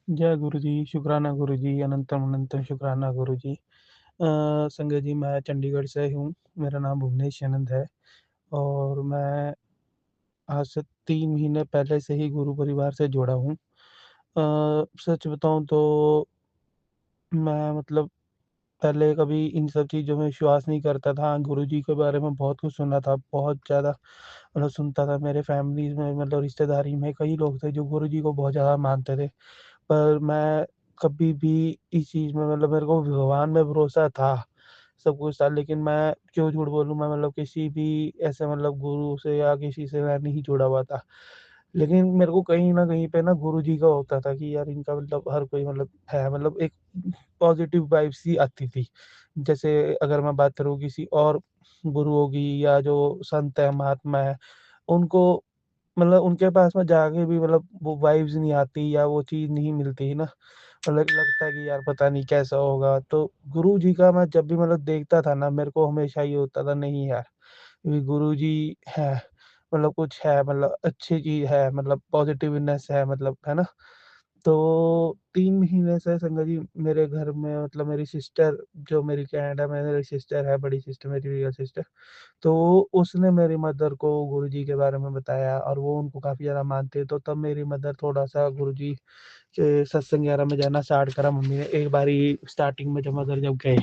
जय गुरु जी, शुकराना गुरु जी, अनंतम अनंतम शुकराना गुरु जी। संगत जी मैं चंडीगढ़ से हूँ, मेरा नाम भुवनेश आनंद है और मैं आज से 3 महीने पहले से ही गुरु परिवार से जुड़ा हूँ। सच बताऊँ तो मैं मतलब पहले कभी इन सब चीज़ों में विश्वास नहीं करता था। गुरुजी के बारे में बहुत कुछ सुना था, बहुत ज़्यादा मतलब सुनता था। मेरे फैमिलीज़ में मतलब रिश्तेदारी में कई लोग थे जो गुरुजी को बहुत ज़्यादा मानते थे। पर मैं कभी भी इस चीज़ में मतलब मेरे को भगवान में भरोसा था, सब कुछ था, लेकिन मैं क्यों झूठ बोलूँ, मैं मतलब किसी भी ऐसे मतलब गुरु से या किसी से मैं नहीं जुड़ा हुआ था। लेकिन मेरे को कहीं न कहीं पे ना गुरुजी का होता था कि यार इनका मतलब हर कोई मतलब है, मतलब एक पॉज़िटिव वाइब्स ही आती थी। जैसे अगर मैं बात करूँ किसी और गुरुओं की या जो संत है, महात्मा है, उनको मतलब उनके पास में जाके भी मतलब वो वाइब्स नहीं आती या वो चीज़ नहीं मिलती ना, मतलब लगता है कि यार पता नहीं कैसा होगा। तो गुरुजी का मैं जब भी मतलब देखता था ना, मेरे को हमेशा ये होता था नहीं यार, ये गुरुजी है, मतलब कुछ है, मतलब अच्छी चीज़ है, मतलब पॉज़िटिवनेस है, मतलब है ना? तो 3 महीने से संगत जी मेरे घर में मतलब मेरी सिस्टर, जो मेरी कनाडा में मेरी सिस्टर है, बड़ी सिस्टर, मेरी रियल सिस्टर, तो उसने मेरी मदर को गुरुजी के बारे में बताया और वो उनको काफ़ी ज़्यादा मानते हैं, तो तब मेरी मदर थोड़ा-सा गुरुजी के सत्संग वगैरह में जाना स्टार्ट करा मम्मी ने। एक बारी स्टार्टिंग में जब मदर जब गए,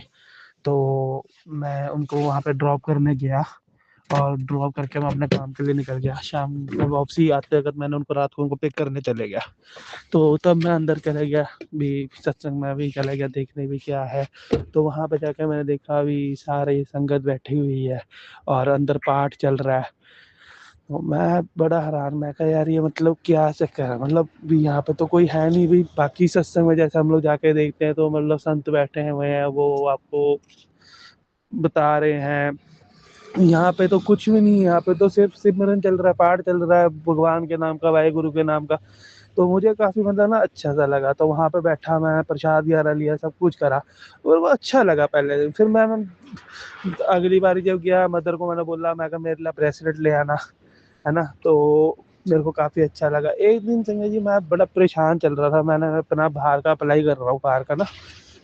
तो मैं उनको वहाँ पे ड्रॉप करने गया और ड्रॉप करके मैं अपने काम के लिए निकल गया। शाम में वापसी आते वक़्त मैंने उनको रात को उनको पिक करने चले गया। तो तब मैं अंदर चला गया, भी सत्संग में भी चला गया देखने भी क्या है। तो वहाँ पे जाके मैंने देखा अभी सारी संगत बैठी हुई है और अंदर पाठ चल रहा है। तो मैं बड़ा हैरान, मैं कहा यार ये मतलब क्या चक्कर है, मतलब भी यहाँ पे तो कोई है नहीं, भी बाकी सत्संग में जैसे हम लोग जाके देखते हैं तो मतलब संत बैठे हुए हैं, वो आपको बता रहे हैं। यहाँ पे तो कुछ भी नहीं है, यहाँ पे तो सिर्फ सिमरन चल रहा है, पाठ चल रहा है भगवान के नाम का, वाहेगुरु के नाम का। तो मुझे काफ़ी मतलब ना अच्छा-सा लगा, तो वहाँ पे बैठा, मैं प्रसाद वगैरह लिया, सब कुछ करा और वो अच्छा लगा पहले दिन। फिर मैं अगली बारी जब गया, मदर को मैंने बोला, मैं कहा मेरे लिए ब्रेसलेट ले आना, है ना? तो मेरे को काफ़ी अच्छा लगा। एक दिन संजय जी मैं बड़ा परेशान चल रहा था, मैंने अपना बाहर का अप्लाई कर रहा हूँ बाहर का ना,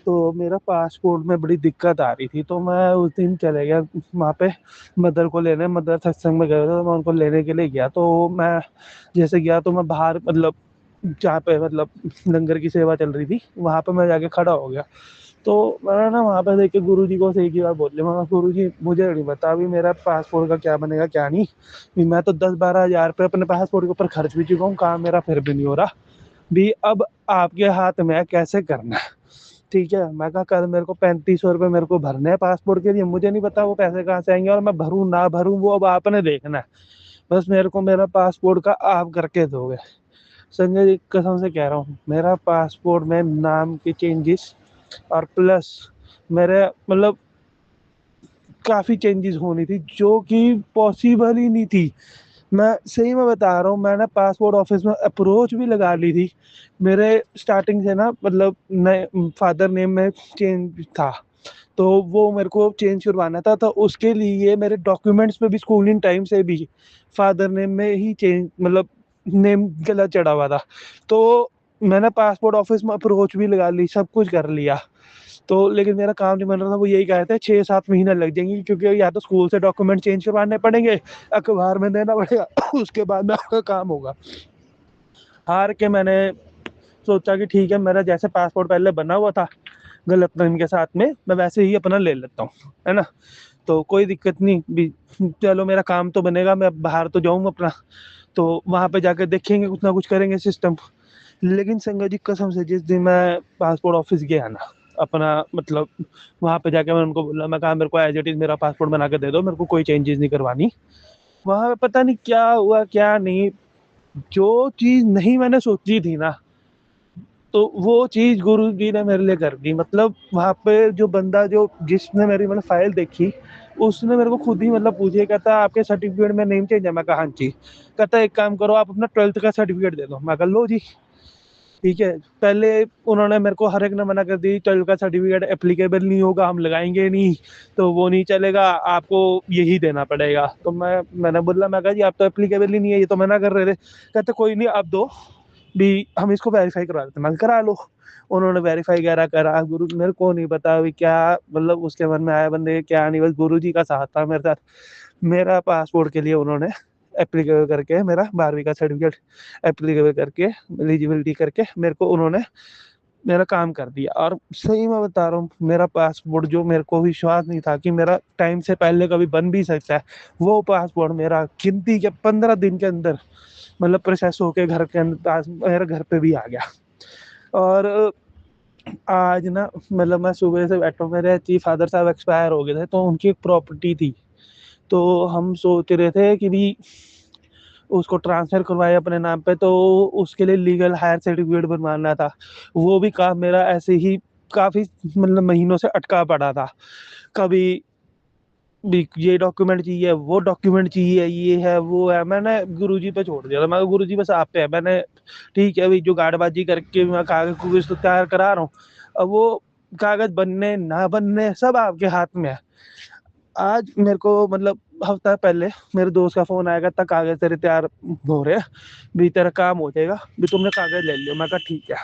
तो मेरा पासपोर्ट में बड़ी दिक्कत आ रही थी, तो मैं उस दिन चले गया वहाँ पे मदर को लेने, मदर सत्संग में गए थे, तो मैं उनको लेने के लिए गया। तो मैं जैसे गया तो मैं बाहर मतलब जहाँ पे मतलब लंगर की सेवा चल रही थी, वहाँ पे मैं जाके खड़ा हो गया। तो मैंने ना वहाँ पे देख के गुरुजी को एक ही बार बोल लिया, मैं कहा गुरुजी मुझे नहीं पता अभी मेरा पासपोर्ट का क्या बनेगा क्या नहीं। भी मैं तो 10-12 हज़ार रुपए अपने पासपोर्ट के ऊपर खर्च भी चुका हूँ, काम मेरा फिर भी नहीं हो रहा। भी अब आपके हाथ में है कैसे करना है, ठीक है? मैं कहा कल मेरे को 3500 रुपए मेरे को भरने हैं पासपोर्ट के लिए, मुझे नहीं पता वो पैसे कहाँ से आएँगे और मैं भरूँ ना भरूँ वो अब आपने देखना है। बस मेरे को मेरा पासपोर्ट का आप करके दोगे। संजय जी कसम से कह रहा हूँ, मेरा पासपोर्ट में नाम की चेंजेस और प्लस मेरे मतलब काफ़ी चेंजेस होनी थी जो कि पॉसिबल ही नहीं थी। मैं सही में बता रहा हूँ, मैंने पासपोर्ट ऑफिस में अप्रोच भी लगा ली थी। मेरे स्टार्टिंग से ना मतलब नए फादर नेम में चेंज था, तो वो मेरे को चेंज करवाना था, तो उसके लिए मेरे डॉक्यूमेंट्स पे भी स्कूलिंग टाइम से भी फादर नेम में ही चेंज मतलब नेम गलत चढ़ा हुआ था। तो मैंने पासपोर्ट ऑफिस में अप्रोच भी लगा ली, सब कुछ कर लिया। तो लेकिन मेरा काम नहीं बन रहा था, वो यही कह रहे थे 6-7 महीने लग जाएँगे क्योंकि या तो स्कूल से डॉक्यूमेंट चेंज करवाने पड़ेंगे, अखबार में देना पड़ेगा, उसके बाद में आपका काम होगा। हार के मैंने सोचा कि ठीक है, मेरा जैसे पासपोर्ट पहले बना हुआ था गलत नेम के साथ में, मैं वैसे ही अपना ले लेता हूँ, है ना? तो कोई दिक्कत नहीं भी, चलो मेरा काम तो बनेगा, मैं बाहर तो जाऊँ अपना, तो वहाँ पे जाके देखेंगे, कुछ ना कुछ करेंगे सिस्टम। लेकिन संगत जी कसम से जिस दिन मैं पासपोर्ट ऑफिस गया ना, अपना मतलब वहाँ पे जाके मैंने उनको बोला, मैं कहा मेरे को एज़ इट इज़ मेरा पासपोर्ट बना के दे दो, मेरे को कोई चेंजेज़ नहीं करवानी। वहाँ पे पता नहीं क्या हुआ क्या नहीं, जो चीज़ नहीं मैंने सोची थी ना, तो वो चीज़ गुरुजी ने मेरे लिए कर दी। मतलब वहाँ पे जो बंदा जो जिसने मेरी मतलब फ़ाइल देखी, उसने मेरे को खुद ही मतलब पूछा, कहता आपके सर्टिफ़िकेट में नेम चेंज है? मैं कहा हाँ जी। कहता एक काम करो आप अपना 12th का सर्टिफ़िकेट दे दो। मैं कहा लो जी, ठीक है। पहले उन्होंने मेरे को हर एक ने मना कर दी, 12th का सर्टिफ़िकेट एप्लीकेबल नहीं होगा, हम लगाएँगे नहीं, तो वो नहीं चलेगा, आपको यही देना पड़ेगा। तो मैंने बोला, मैं कहा जी आप तो एप्लीकेबल ही नहीं है, ये तो मना कर रहे थे। कहते कोई नहीं आप दो, भी हम इसको वेरीफाई करवा देते हैं। मैं करा लो। उन्होंने वेरीफाई करा, गुरु मेरे को नहीं पता अभी क्या मतलब उसके मन में आया बंदे के क्या नहीं, बस गुरुजी का साथ था मेरे साथ। मेरा पासपोर्ट के लिए उन्होंने एप्लीकेबल करके मेरा 12वीं का सर्टिफिकेट एप्लीकेबल करके एलिजिबिलिटी करके मेरे को उन्होंने मेरा काम कर दिया। और सही मैं बता रहा हूँ, मेरा पासपोर्ट जो मेरे को विश्वास नहीं था कि मेरा टाइम से पहले कभी बन भी सकता है, वो पासपोर्ट मेरा गिनती के 15 दिन के अंदर मतलब प्रोसेस होके घर के अंदर मेरे घर पे भी आ गया। और आज ना मतलब मैं सुबह से बैठा हूँ, मेरे जी फादर साहब एक्सपायर हो गए थे, तो उनकी एक प्रॉपर्टी थी, तो हम सोच रहे थे कि भी उसको ट्रांसफर करवाए अपने नाम पे, तो उसके लिए लीगल हायर सर्टिफिकेट बनवाना था। वो भी काम मेरा ऐसे ही काफ़ी मतलब महीनों से अटका पड़ा था। कभी भी ये डॉक्यूमेंट चाहिए, वो डॉक्यूमेंट चाहिए, ये है वो है, मैंने गुरुजी पे छोड़ दिया था। मैं गुरुजी बस आप पे है, मैंने ठीक है भाई जो गाड़बाजी करके मैं कागज कुगज तो तैयार करा रहा हूँ, अब वो कागज बनने ना बनने सब आपके हाथ में है। आज मेरे को मतलब हफ्ता पहले मेरे दोस्त का फोन आएगा, तक कागज तेरे तैयार हो रहे हैं, भी तेरा काम हो जाएगा, भी तुमने कागज ले लियो। मैं कहा ठीक है।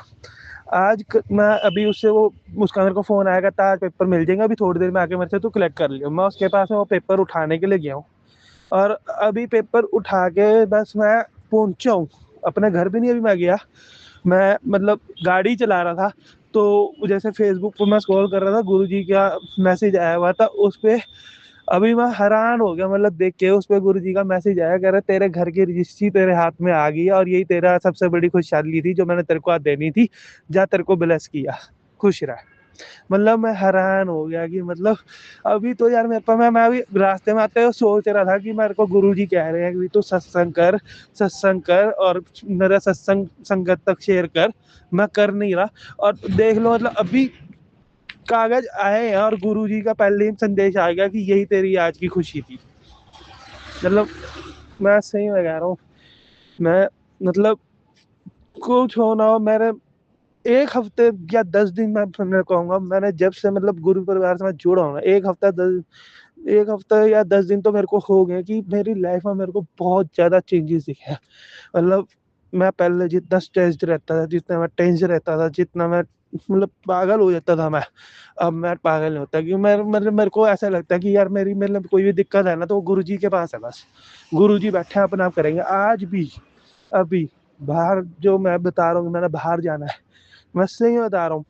मैं अभी उससे वो उसका मेरे को फोन आएगा, तार पेपर मिल जाएंगे, अभी थोड़ी देर में आके मेरे से तू कलेक्ट कर लियो। मैं उसके पास में वो पेपर उठाने के लिए गया हूँ, और अभी पेपर उठा के बस मैं पहुंचा हूँ अपने घर भी नहीं, अभी मैं गया, मैं मतलब गाड़ी चला रहा था, तो जैसे फेसबुक पर मैं स्क्रॉल कर रहा था, गुरुजी का मैसेज आया हुआ था उस पे। अभी मैं हैरान हो गया, मतलब देख के उस पे गुरुजी का मैसेज आया, कह रहे तेरे घर की रजिस्ट्री तेरे हाथ में आ गई है, और यही तेरा सबसे बड़ी खुशहाली थी जो मैंने तेरे को आज देनी थी, जा तेरे को ब्लेस किया, खुश रह। मतलब मैं हैरान हो गया कि मतलब अभी तो यार मेरे पास मैं अभी रास्ते में आते हुए सोच रहा था कि मेरे को गुरुजी कह रहे हैं कि तू सत्संग कर और मेरा सत्संग संगत तक शेयर कर, मैं कर नहीं रहा। और देख लो मतलब अभी कागज आए हैं और गुरुजी का पहले ही संदेश आ गया कि यही तेरी आज की खुशी थी। मतलब मैं सही में कह रहा हूँ, मैं मतलब कुछ हो ना हो, मेरे 1 हफ्ते या 10 दिन मैं कहूँगा, मैंने जब से मतलब गुरु परिवार से मैं जुड़ा हूँ ना, 1 हफ्ता या 10 दिन तो मेरे को हो गए कि मेरी लाइफ में मेरे को बहुत ज्यादा चेंजेस दिखे हैं। मतलब मैं पहले जितना स्ट्रेस्ड रहता था, जितना मैं टेंस रहता था, जितना मैं मतलब पागल हो जाता था मैं, अब मैं पागल नहीं होता। क्योंकि मेरे को ऐसा लगता है कि यार मेरी मतलब कोई भी दिक्कत है ना, तो वो गुरुजी के पास है बस। गुरुजी बैठे हैं अपने आप करेंगे। आज भी अभी बाहर जो मैं बता रहा हूँ, मैंने बाहर जाना है, मैं सही बता रहा हूँ,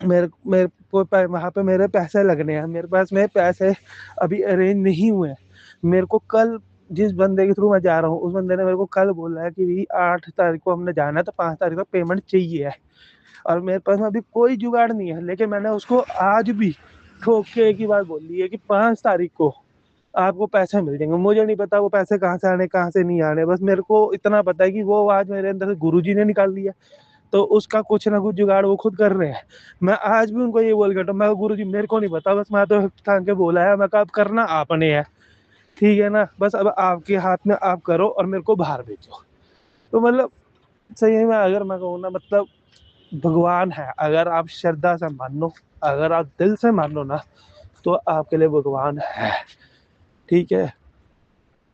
मेरे मेरे को वहाँ पे मेरे पैसे लगने हैं, मेरे पास में पैसे अभी अरेंज नहीं हुए हैं। मेरे को कल जिस बंदे के थ्रू मैं जा रहा हूँ, उस बंदे ने मेरे को कल बोला है कि भाई 8 तारीख को हमने जाना है, तो 5 तारीख को पेमेंट चाहिए है। और मेरे पास में अभी कोई जुगाड़ नहीं है, लेकिन मैंने उसको आज भी ठोक के एक ही बात बोल दी है कि 5 तारीख को आपको पैसे मिल जाएंगे। मुझे नहीं पता वो पैसे कहाँ से आने कहाँ से नहीं आने, बस मेरे को इतना पता है कि वो आज मेरे अंदर से गुरुजी ने निकाल दिया, तो उसका कुछ ना कुछ जुगाड़ वो खुद कर रहे हैं। मैं आज भी उनको ये बोल के, मैं गुरु जी मेरे को नहीं पता, बस मैं तो था के बोला है, मैं कहा अब करना आपने है, ठीक है ना, बस अब आपके हाथ में, आप करो और मेरे को बाहर भेजो। तो मतलब सही में अगर मैं कहूँ ना, मतलब भगवान है, अगर आप श्रद्धा से मानो, अगर आप दिल से मानो ना, तो आपके लिए भगवान है। ठीक है,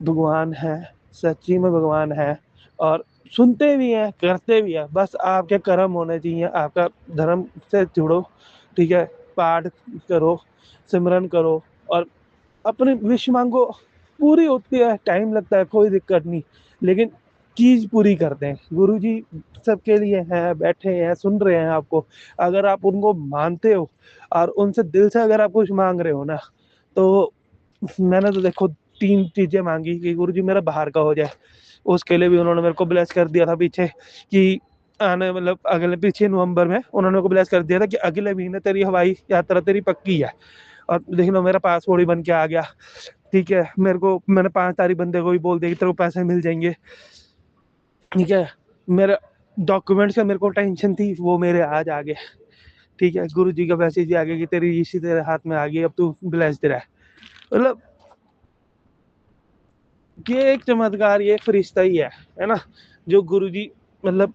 भगवान है, सच्ची में भगवान है। और सुनते भी हैं, करते भी हैं, बस आपके कर्म होने चाहिए, आपका धर्म से जुड़ो, ठीक है, पाठ करो, सिमरन करो, और अपनी विश मांगो। पूरी होती है, टाइम लगता है, कोई दिक्कत नहीं, लेकिन चीज पूरी करते हैं। गुरु जी सबके लिए हैं, बैठे हैं, सुन रहे हैं आपको। अगर आप उनको मानते हो और उनसे दिल से अगर आप कुछ मांग रहे हो ना, तो मैंने तो देखो 3 चीजें मांगी कि गुरु जी मेरा बाहर का हो जाए, उसके लिए भी उन्होंने मेरे को ब्लेस कर दिया था पीछे कि आने मतलब अगले पीछे नवंबर में उन्होंने मेरे को ब्लेस कर दिया था कि अगले महीने तेरी हवाई यात्रा तेरी पक्की है। और देख लो मेरा पासपोर्ट ही बन के आ गया। ठीक है, मेरे को मैंने 5 तारीख बंदे को भी बोल दिया कि तेरे को पैसे मिल जाएंगे। ठीक है, मेरे डॉक्यूमेंट्स का मेरे को टेंशन थी, वो मेरे आज आ गए। ठीक है, गुरु जी का मैसेज आ गया कि तेरी इसी तेरे हाथ में आ गई, अब तू ब्लेस्ड रह। मतलब ये एक चमत्कार, ये एक फरिश्ता ही है ना, जो गुरुजी मतलब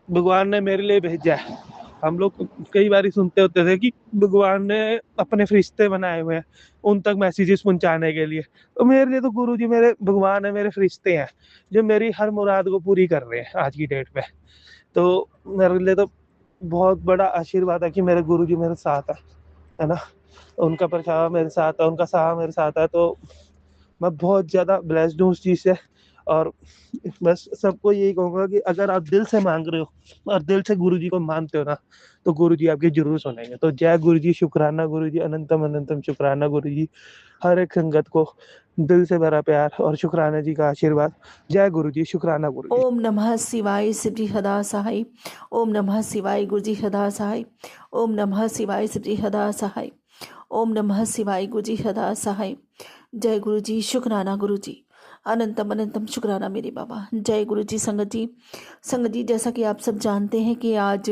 भगवान ने मेरे लिए भेजा है। हम लोग कई बारी सुनते होते थे कि भगवान ने अपने फरिश्ते बनाए हुए हैं, उन तक मैसेजेस पहुँचाने के लिए। तो मेरे लिए तो गुरुजी मेरे भगवान हैं, मेरे फरिश्ते हैं, जो मेरी हर मुराद को पूरी कर रहे हैं आज की डेट में। तो मेरे लिए तो बहुत बड़ा आशीर्वाद है कि मेरे गुरुजी मेरे साथ है ना? उनका परछावा मेरे साथ है, उनका साया मेरे साथ है, तो मैं बहुत ज़्यादा ब्लेस्ड हूँ उस चीज़ से। और बस सबको यही कहूँगा कि अगर आप दिल से माँग रहे हो और दिल से गुरुजी को मानते हो ना, तो गुरुजी आपकी ज़रूर सुनेंगे। तो जय गुरुजी, शुक्राना गुरुजी, अनंतम अनंतम शुक्राना गुरुजी। हर एक संगत को दिल से भरा प्यार और शुक्राना जी का आशीर्वाद। जय गुरुजी, शुक्राना गुरुजी। ओम नमः शिवाय श्री हदा सहाय। ओम नमः शिवाय गुरुजी हदा सहाय। ओम नमः शिवाय श्री हदा सहाय। ओम नमः शिवाय गुरुजी हदा सहाय। जय गुरुजी, शुक्राना गुरुजी, अनंतम अनंतम शुक्राना मेरे बाबा। जय गुरुजी। संगत जी जैसा कि आप सब जानते हैं कि आज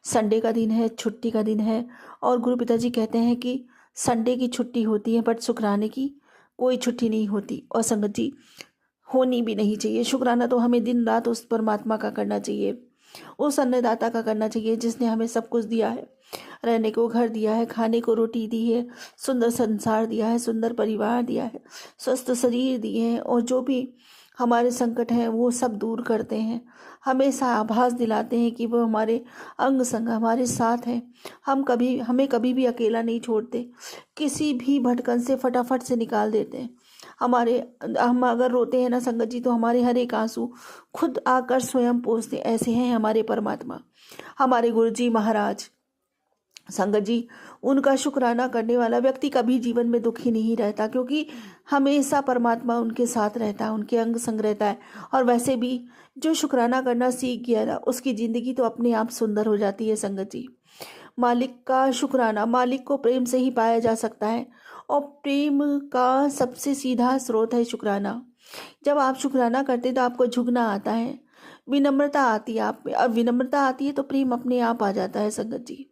संडे का दिन है, छुट्टी का दिन है। और गुरु पिताजी कहते हैं कि संडे की छुट्टी होती है बट शुक्राने की कोई छुट्टी नहीं होती। और संगत जी होनी भी नहीं चाहिए। शुक्राना तो हमें दिन रात उस परमात्मा का करना चाहिए, उस अन्नदाता का करना चाहिए जिसने हमें सब कुछ दिया है। रहने को घर दिया है, खाने को रोटी दी है, सुंदर संसार दिया है, सुंदर परिवार दिया है, स्वस्थ शरीर दिए हैं। और जो भी हमारे संकट हैं वो सब दूर करते हैं, हमेशा आभास दिलाते हैं कि वो हमारे अंग संग हमारे साथ हैं। हमें कभी भी अकेला नहीं छोड़ते, किसी भी भटकन से फटाफट से निकाल देते हैं। हम अगर रोते हैं ना संगत जी, तो हमारे हर एक आंसू खुद आकर स्वयं पोंछते। ऐसे हैं हमारे परमात्मा, हमारे गुरु जी महाराज। संगत जी उनका शुक्राना करने वाला व्यक्ति कभी जीवन में दुखी नहीं रहता, क्योंकि हमेशा परमात्मा उनके साथ रहता है, उनके अंग संग रहता है। और वैसे भी जो शुक्राना करना सीख गया ना, उसकी जिंदगी तो अपने आप सुंदर हो जाती है। संगत जी मालिक का शुक्राना, मालिक को प्रेम से ही पाया जा सकता है, और प्रेम का सबसे सीधा स्रोत है शुक्राना। जब आप शुक्राना करते हैं तो आपको झुकना आता है, विनम्रता आती है आप में, और विनम्रता आती है तो प्रेम अपने आप आ जाता है। संगत जी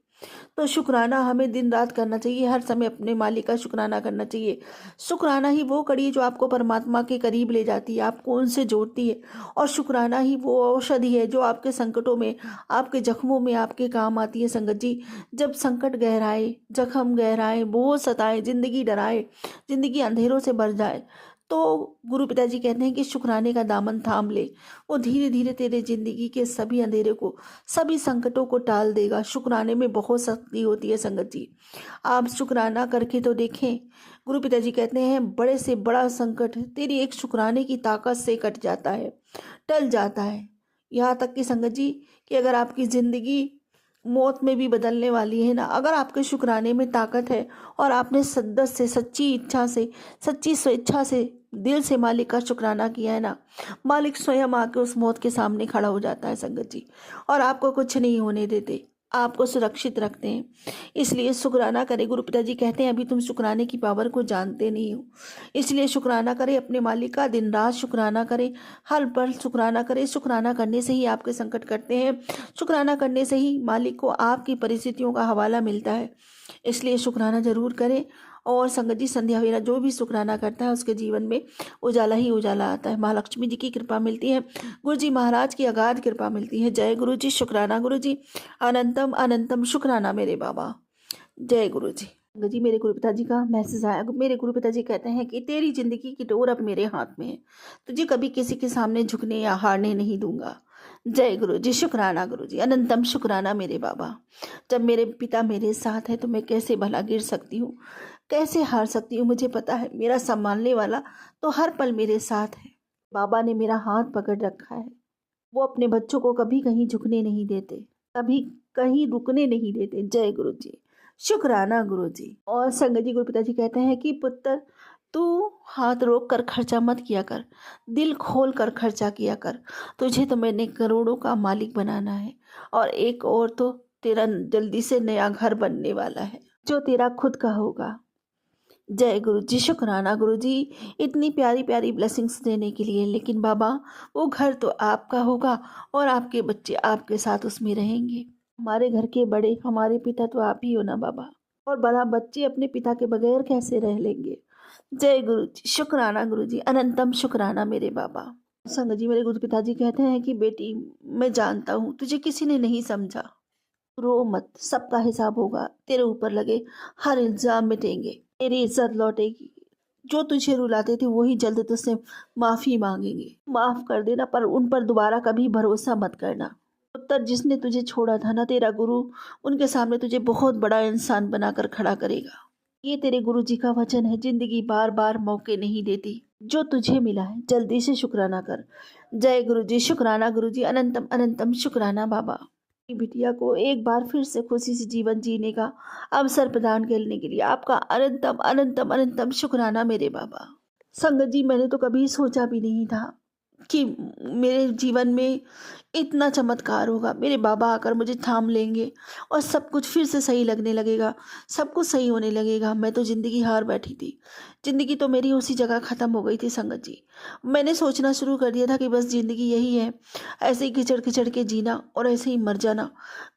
तो शुक्राना हमें दिन रात करना चाहिए, हर समय अपने मालिक का शुक्राना करना चाहिए। शुक्राना ही वो कड़ी है जो आपको परमात्मा के करीब ले जाती है, आपको उनसे जोड़ती है। और शुक्राना ही वो औषधि है जो आपके संकटों में, आपके जख्मों में आपके काम आती है। संगत जी जब संकट गहराए, जख्म गहराए, बोझ सताए, जिंदगी डराए, जिंदगी अंधेरों से भर जाए, तो गुरु पिताजी कहते हैं कि शुक्राने का दामन थाम ले, वो धीरे धीरे तेरे जिंदगी के सभी अंधेरे को, सभी संकटों को टाल देगा। शुक्राने में बहुत शक्ति होती है। संगत जी आप शुक्राना करके तो देखें, गुरु पिताजी कहते हैं बड़े से बड़ा संकट तेरी एक शुक्राने की ताकत से कट जाता है, टल जाता है। यहाँ तक कि संगत जी कि अगर आपकी जिंदगी मौत में भी बदलने वाली है ना, अगर आपके शुक्राने में ताकत है और आपने सद्दत से, सच्ची इच्छा से, सच्ची स्वेच्छा से, दिल से मालिक का शुक्राना किया है ना, मालिक स्वयं आके उस मौत के सामने खड़ा हो जाता है। संगत जी और आपको कुछ नहीं होने देते, आपको सुरक्षित रखते हैं। इसलिए शुक्राना करें। गुरु पिताजी कहते हैं अभी तुम शुक्राने की पावर को जानते नहीं हो, इसलिए शुक्राना करें अपने मालिक का, दिन रात शुक्राना करें, हर पल शुक्राना करें। शुक्राना करने से ही आपके संकट कटते हैं, शुक्राना करने से ही मालिक को आपकी परिस्थितियों का हवाला मिलता है। इसलिए शुक्राना जरूर करें। और संगत जी संध्या वेला जो भी शुक्राना करता है उसके जीवन में उजाला ही उजाला आता है, महालक्ष्मी जी की कृपा मिलती है, गुरु जी महाराज की अगाध कृपा मिलती है। जय गुरु जी, शुक्राना गुरु जी, अनंतम अनंतम शुक्राना मेरे बाबा। जय गुरु जी। संगत जी मेरे गुरु पिताजी का मैसेज आया। मेरे गुरु पिताजी कहते हैं कि तेरी जिंदगी की डोर अब मेरे हाथ में है, तुझे कभी किसी के सामने झुकने या हारने नहीं दूंगा। जय गुरु जी, शुक्राना गुरु जी, अनंतम शुक्राना मेरे बाबा। जब मेरे पिता मेरे साथ है तो मैं कैसे भला गिर सकती हूँ, कैसे हार सकती हूँ। मुझे पता है मेरा संभालने वाला तो हर पल मेरे साथ है। बाबा ने मेरा हाथ पकड़ रखा है, वो अपने बच्चों को कभी कहीं झुकने नहीं देते, कभी कहीं रुकने नहीं देते। जय गुरु जी, शुक्राना गुरु जी। और संगत जी गुरु पिताजी कहते हैं कि पुत्र तू हाथ रोक कर खर्चा मत किया कर, दिल खोल कर खर्चा किया कर। तुझे तो मैंने करोड़ों का मालिक बनाना है, और एक और तो तेरा जल्दी से नया घर बनने वाला है जो तेरा खुद का होगा। जय गुरु जी, शुक्राना गुरु जी इतनी प्यारी प्यारी ब्लेसिंग्स देने के लिए। लेकिन बाबा वो घर तो आपका होगा और आपके बच्चे आपके साथ उसमें रहेंगे। हमारे घर के बड़े, हमारे पिता तो आप ही हो ना बाबा, और बड़ा बच्चे अपने पिता के बगैर कैसे रह लेंगे। जय गुरु जी, शुक्राना गुरु जी, अनंतम शुक्राना मेरे बाबा। संगत जी मेरे गुरु पिताजी कहते हैं कि बेटी मैं जानता हूँ तुझे किसी ने नहीं समझा, रो मत, सबका हिसाब होगा, तेरे ऊपर लगे हर इल्ज़ाम मिटेंगे, तेरी इज़्ज़त लौटेगी। जो तुझे रुलाते थे वही जल्द तुझसे माफ़ी माँगेंगे। माफ़ कर देना, पर उन पर दोबारा कभी भरोसा मत करना। उत्तर जिसने तुझे छोड़ा था ना, तेरा गुरु, उनके सामने तुझे बहुत बड़ा इंसान बनाकर खड़ा करेगा। ये तेरे गुरुजी का वचन है। जिंदगी बार बार मौके नहीं देती। जो तुझे मिला है जल्दी से शुक्राना कर। जय गुरुजी, शुक्राना गुरुजी, अनंतम अनंतम शुक्राना बाबा। बिटिया को एक बार फिर से खुशी से जीवन जीने का अवसर प्रदान करने के लिए आपका अनंतम अनंतम अनंतम शुक्राना मेरे बाबा। संगत जी, मैंने तो कभी सोचा भी नहीं था कि मेरे जीवन में इतना चमत्कार होगा। मेरे बाबा आकर मुझे थाम लेंगे और सब कुछ फिर से सही लगने लगेगा, सब कुछ सही होने लगेगा। मैं तो ज़िंदगी हार बैठी थी। ज़िंदगी तो मेरी उसी जगह ख़त्म हो गई थी संगत जी। मैंने सोचना शुरू कर दिया था कि बस ज़िंदगी यही है, ऐसे ही खिचड़ खिचड़ के जीना और ऐसे ही मर जाना,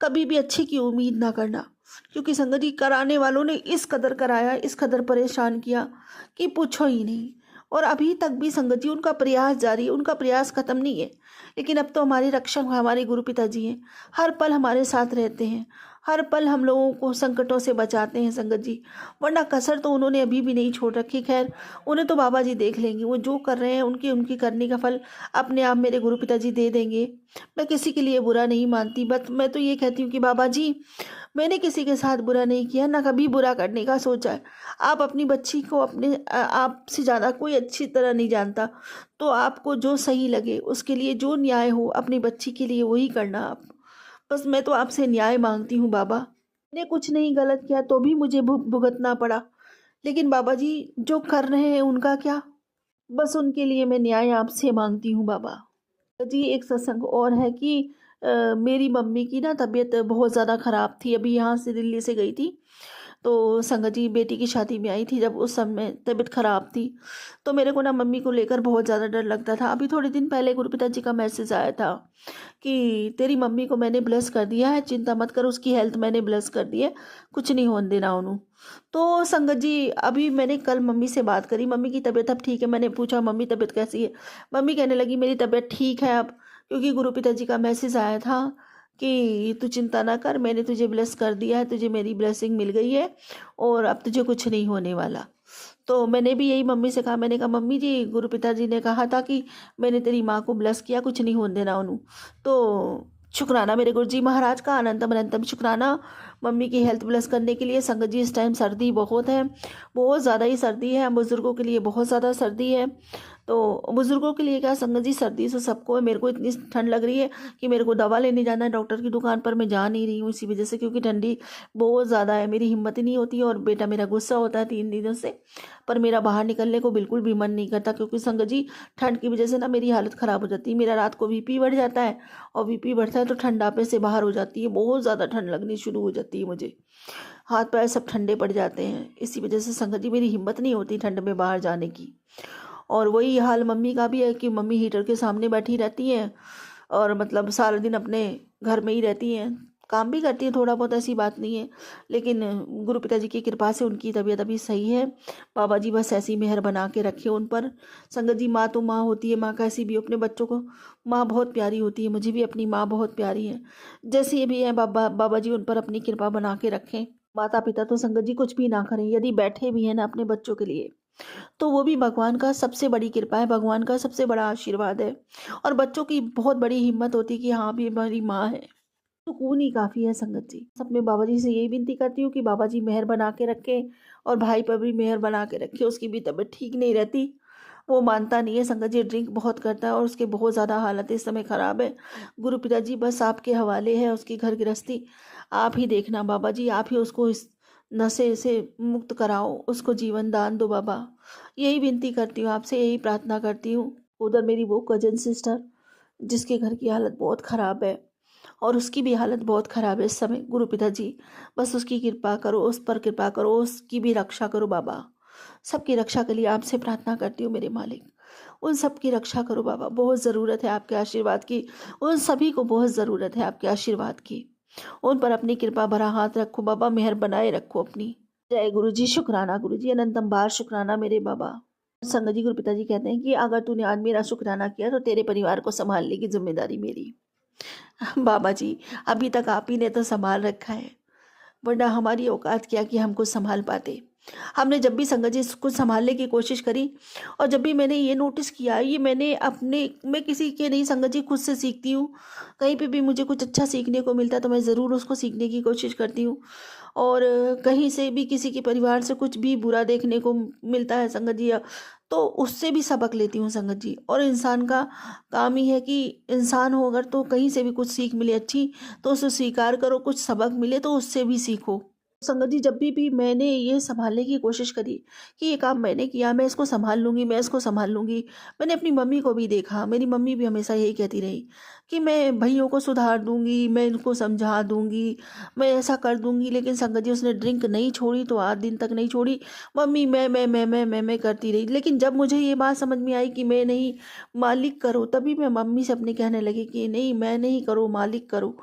कभी भी अच्छे की उम्मीद ना करना। क्योंकि संगत जी, कराने वालों ने इस कदर कराया, इस कदर परेशान किया कि पूछो ही नहीं। और अभी तक भी संगत जी उनका प्रयास जारी है, उनका प्रयास खत्म नहीं है। लेकिन अब तो हमारे रक्षक हमारे गुरु पिताजी हैं, हर पल हमारे साथ रहते हैं, हर पल हम लोगों को संकटों से बचाते हैं संगत जी। वरना कसर तो उन्होंने अभी भी नहीं छोड़ रखी। खैर, उन्हें तो बाबा जी देख लेंगे, वो जो कर रहे हैं उनकी उनकी करने का फल अपने आप मेरे गुरु पिताजी दे देंगे। मैं किसी के लिए बुरा नहीं मानती, बस मैं तो ये कहती हूँ कि बाबा जी, मैंने किसी के साथ बुरा नहीं किया, ना कभी बुरा करने का सोचा है। आप अपनी बच्ची को अपने आपसे ज़्यादा कोई अच्छी तरह नहीं जानता। तो आपको जो सही लगे, उसके लिए जो न्याय हो अपनी बच्ची के लिए वही करना आप। बस मैं तो आपसे न्याय मांगती हूँ बाबा। मैंने कुछ नहीं गलत किया तो भी मुझे भुगतना पड़ा। लेकिन बाबा जी, जो कर रहे हैं उनका क्या? बस उनके लिए मैं न्याय आपसे मांगती हूँ बाबा। जी, एक सत्संग और है कि मेरी मम्मी की ना तबीयत बहुत ज़्यादा ख़राब थी। अभी यहाँ से दिल्ली से गई थी, तो संगत जी बेटी की शादी में आई थी। जब उस समय तबीयत ख़राब थी, तो मेरे को ना मम्मी को लेकर बहुत ज़्यादा डर लगता था। अभी थोड़े दिन पहले गुरुपिता जी का मैसेज आया था कि तेरी मम्मी को मैंने ब्लेस कर दिया है, चिंता मत कर, उसकी हेल्थ मैंने ब्लेस कर दी है, कुछ नहीं होने देना उन्हों। तो संगत जी, अभी मैंने कल मम्मी से बात करी, मम्मी की तबीयत अब ठीक है। मैंने पूछा मम्मी तबीयत कैसी है? मम्मी कहने लगी मेरी तबीयत ठीक है अब, क्योंकि गुरु पिताजी का मैसेज आया था कि तू चिंता ना कर, मैंने तुझे ब्लेस कर दिया है, तुझे मेरी ब्लेसिंग मिल गई है और अब तुझे कुछ नहीं होने वाला। तो मैंने भी यही मम्मी से कहा, मैंने कहा मम्मी जी, गुरु पिताजी ने कहा था कि मैंने तेरी माँ को ब्लेस किया, कुछ नहीं होने देना उन्हों। तो शुक्राना मेरे गुरु जी महाराज का, अनंतम अनंतम शुक्राना मम्मी की हेल्थ ब्लेस करने के लिए। संगत जी, इस टाइम सर्दी बहुत है, बहुत ज़्यादा ही सर्दी है, बुज़ुर्गों के लिए बहुत ज़्यादा सर्दी है। तो बुज़ुर्गों के लिए क्या संगत जी, सर्दी से सबको है। मेरे को इतनी ठंड लग रही है कि मेरे को दवा लेने जाना है डॉक्टर की दुकान पर, मैं जा नहीं रही हूँ इसी वजह से, क्योंकि ठंडी बहुत ज़्यादा है, मेरी हिम्मत ही नहीं होती है। और बेटा मेरा गुस्सा होता है 3 दिनों से, पर मेरा बाहर निकलने को बिल्कुल भी मन नहीं करता, क्योंकि संगत जी ठंड की वजह से ना मेरी हालत ख़राब हो जाती है। मेरा रात को बीपी बढ़ जाता है, और बीपी बढ़ता है तो ठंडापे से बाहर हो जाती है, बहुत ज़्यादा ठंड लगनी शुरू हो जाती है मुझे, हाथ पैर सब ठंडे पड़ जाते हैं। इसी वजह से संगत जी मेरी हिम्मत नहीं होती ठंड में बाहर जाने की। और वही हाल मम्मी का भी है कि मम्मी हीटर के सामने बैठी रहती हैं और मतलब सारा दिन अपने घर में ही रहती हैं, काम भी करती हैं थोड़ा बहुत, ऐसी बात नहीं है। लेकिन गुरु पिताजी की कृपा से उनकी तबीयत अभी सही है। बाबा जी बस ऐसी मेहर बना के रखे उन पर। संगत जी, माँ तो माँ होती है, माँ कैसी भी हो अपने बच्चों को, माँ बहुत प्यारी होती है। मुझे भी अपनी माँ बहुत प्यारी है, जैसे ये भी है। बाबा जी उन पर अपनी कृपा बना के रखें। माता पिता तो संगत जी कुछ भी ना करें, यदि बैठे भी हैं ना अपने बच्चों के लिए, तो वो भी भगवान का सबसे बड़ी कृपा है, भगवान का सबसे बड़ा आशीर्वाद है। और बच्चों की बहुत बड़ी हिम्मत होती है कि हाँ भी हमारी माँ है, सुकून ही काफ़ी है संगत जी। अपने बाबा जी से यही विनती करती हूँ कि बाबा जी मेहर बना के रखें, और भाई पर भी मेहर बना के रखें। उसकी भी तबीयत ठीक नहीं रहती, वो मानता नहीं है संगत जी, ड्रिंक बहुत करता है और उसके बहुत ज़्यादा हालत इस समय ख़राब है। गुरु पिताजी बस आपके हवाले है उसकी घर गृहस्थी, आप ही देखना बाबा जी, आप ही उसको इस नशे से मुक्त कराओ, उसको जीवन दान दो बाबा। यही विनती करती हूँ आपसे, यही प्रार्थना करती हूँ। उधर मेरी वो कजन सिस्टर जिसके घर की हालत बहुत ख़राब है, और उसकी भी हालत बहुत ख़राब है इस समय। गुरु पिताजी बस उसकी कृपा करो, उस पर कृपा करो, उसकी भी रक्षा करो बाबा। सबकी रक्षा के लिए आपसे प्रार्थना करती हूँ मेरे मालिक, उन सब की रक्षा करो बाबा। बहुत ज़रूरत है आपके आशीर्वाद की, उन सभी को बहुत ज़रूरत है आपके आशीर्वाद की। उन पर अपनी कृपा भरा हाथ रखो बाबा, मेहर बनाए रखो अपनी। जय गुरु जी, शुक्राना गुरु जी, अनंतम बार शुक्राना मेरे बाबा। संगत जी, गुरु पिताजी कहते हैं कि अगर तूने आज मेरा शुक्राना किया तो तेरे परिवार को संभालने की जिम्मेदारी मेरी। बाबा जी, अभी तक आप ही ने तो सँभाल रखा है, वरना हमारी औकात क्या कि हम कुछ सँभाल पाते। हमने जब भी संगत जी कुछ सँभालने की कोशिश करी और जब भी मैंने ये नोटिस किया, ये मैंने अपने मैं किसी के नहीं संगत जी खुद से सीखती हूँ। कहीं पे भी मुझे कुछ अच्छा सीखने को मिलता है तो मैं ज़रूर उसको सीखने की कोशिश करती हूँ। और कहीं से भी किसी के परिवार से कुछ भी बुरा देखने को मिलता है संगत जी, तो उससे भी सबक लेती हूँ संगत जी। और इंसान का काम ही है कि इंसान हो अगर तो कहीं से भी कुछ सीख मिले अच्छी, तो उसे स्वीकार करो, कुछ सबक मिले तो उससे भी सीखो। संगत जी, जब भी मैंने ये सँभालने की कोशिश करी कि ये काम मैंने किया, मैं इसको सँभाल लूँगी, मैं इसको सँभाल लूँगी। मैंने अपनी मम्मी को भी देखा, मेरी मम्मी भी हमेशा यही कहती रही कि मैं भइयों को सुधार दूँगी, मैं इनको समझा दूँगी, मैं ऐसा कर दूँगी। लेकिन संगत जी, उसने ड्रिंक नहीं छोड़ी तो 8 दिन तक नहीं छोड़ी। मम्मी मैं करती रही। लेकिन जब मुझे ये बात समझ में आई कि मैं नहीं, मालिक करो, तभी मैं मम्मी से अपने कहने लगी कि नहीं, मैं नहीं करो, मालिक करो।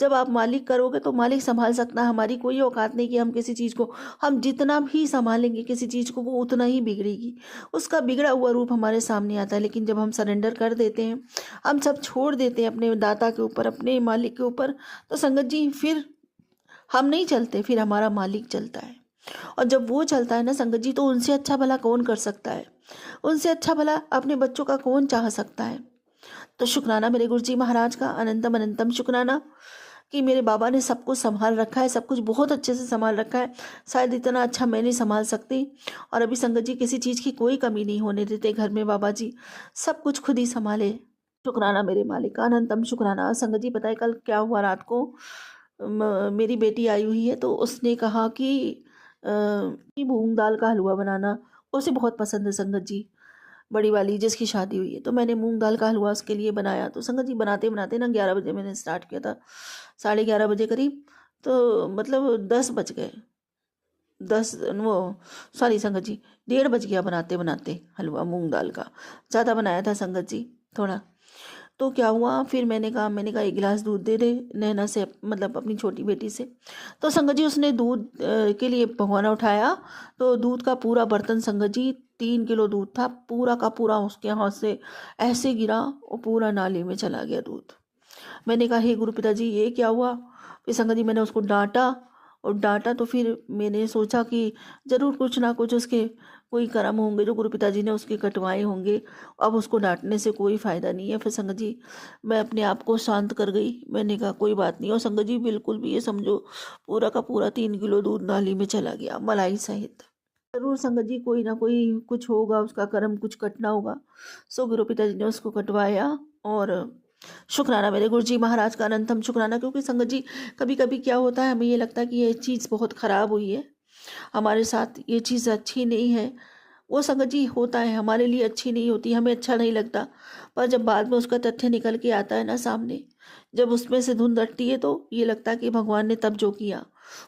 जब आप मालिक करोगे तो मालिक सँभाल सकता है, हमारी कोई औकात नहीं कि हम किसी चीज़ को, हम जितना भी सँभालेंगे किसी चीज़ को वो उतना ही बिगड़ेगी। उसका बिगड़ा हुआ रूप हमारे सामने आता है। लेकिन जब हम सरेंडर कर देते हैं, हम सब छोड़ देते हैं अपने दाता के ऊपर, अपने मालिक के ऊपर, तो संगत जी फिर हम नहीं चलते, फिर हमारा मालिक चलता है। और जब वो चलता है ना संगत जी, तो उनसे अच्छा भला कौन कर सकता है? उनसे अच्छा भला अपने बच्चों का कौन चाह सकता है? तो शुक्राना मेरे गुरुजी महाराज का, अनंतम अनंतम शुक्राना कि मेरे बाबा ने सब कुछ सँभाल रखा है, सब कुछ बहुत अच्छे से सँभाल रखा है। शायद इतना अच्छा मैं नहीं सँभाल सकती। और अभी संगत जी किसी चीज़ की कोई कमी नहीं होने देते घर में बाबा जी, सब कुछ खुद ही सँभाले। शुक्राना मेरे मालिक का, अनंतम शुक्राना। संगत जी पता है कल क्या हुआ रात को? मेरी बेटी आई हुई है तो उसने कहा कि मूँग दाल का हलवा बनाना, उसे बहुत पसंद है संगत जी। बड़ी वाली जिसकी शादी हुई है, तो मैंने मूँग दाल का हलवा उसके लिए बनाया। तो संगत जी बनाते-बनाते ना 11 बजे मैंने स्टार्ट किया था, साढ़े 11 बजे करीब, तो मतलब 10 बज गए। 10 वो सॉरी संगत जी, 1:30 बज गया बनाते-बनाते हलवा मूँग दाल का। ज़्यादा बनाया था संगत जी, थोड़ा। तो क्या हुआ फिर मैंने कहा 1 गिलास दूध दे दे नैना से, मतलब अपनी छोटी बेटी से। तो संगत जी उसने दूध के लिए भगोना उठाया, तो दूध का पूरा बर्तन संगत जी, 3 किलो दूध था, पूरा का पूरा उसके हाथ से ऐसे गिरा और पूरा नाली में चला गया दूध। मैंने कहा हे गुरु पिताजी ये क्या हुआ? फिर संगत जी मैंने उसको डाँटा, और डाँटा तो फिर मैंने सोचा कि ज़रूर कुछ ना कुछ उसके कोई कर्म होंगे जो गुरु पिताजी ने उसके कटवाए होंगे। अब उसको डाँटने से कोई फ़ायदा नहीं है। फिर संगत जी मैं अपने आप को शांत कर गई। मैंने कहा कोई बात नहीं। और संगत जी बिल्कुल भी ये समझो पूरा का पूरा 3 किलो दूध नाली में चला गया, मलाई सहित। ज़रूर संगत जी कोई ना कोई कुछ होगा, उसका कर्म कुछ कटना होगा। सो गुरु पिताजी ने उसको कटवाया। और शुक्राना मेरे गुरुजी महाराज का, अनंतम शुक्राना। क्योंकि संगत जी कभी कभी क्या होता है, हमें ये लगता है कि ये चीज़ बहुत ख़राब हुई है हमारे साथ, ये चीज़ अच्छी नहीं है। वो संगत जी होता है, हमारे लिए अच्छी नहीं होती, हमें अच्छा नहीं लगता। पर जब बाद में उसका तथ्य निकल के आता है ना सामने, जब उसमें से धुंध हटती है तो ये लगता है कि भगवान ने तब जो किया